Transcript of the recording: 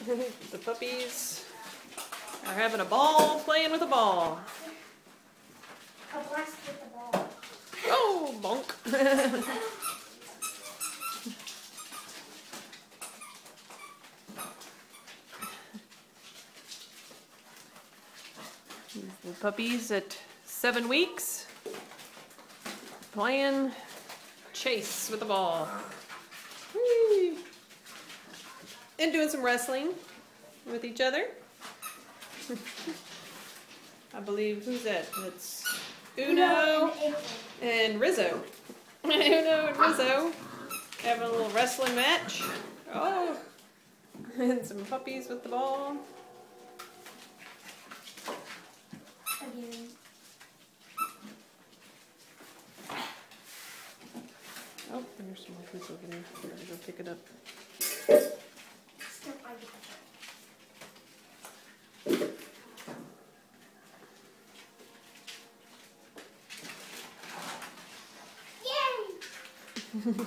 The puppies are having a ball playing with a ball. A blast with the ball. Oh, bonk. The puppies at 7 weeks playing chase with the ball. Whee! And doing some wrestling with each other. I believe, who's that? It's Uno and Rizzo. Uno and Rizzo having a little wrestling match. Oh, and some puppies with the ball. Again. Oh, there's some more food over there. I'm gonna go pick it up. Still, I get the Yay!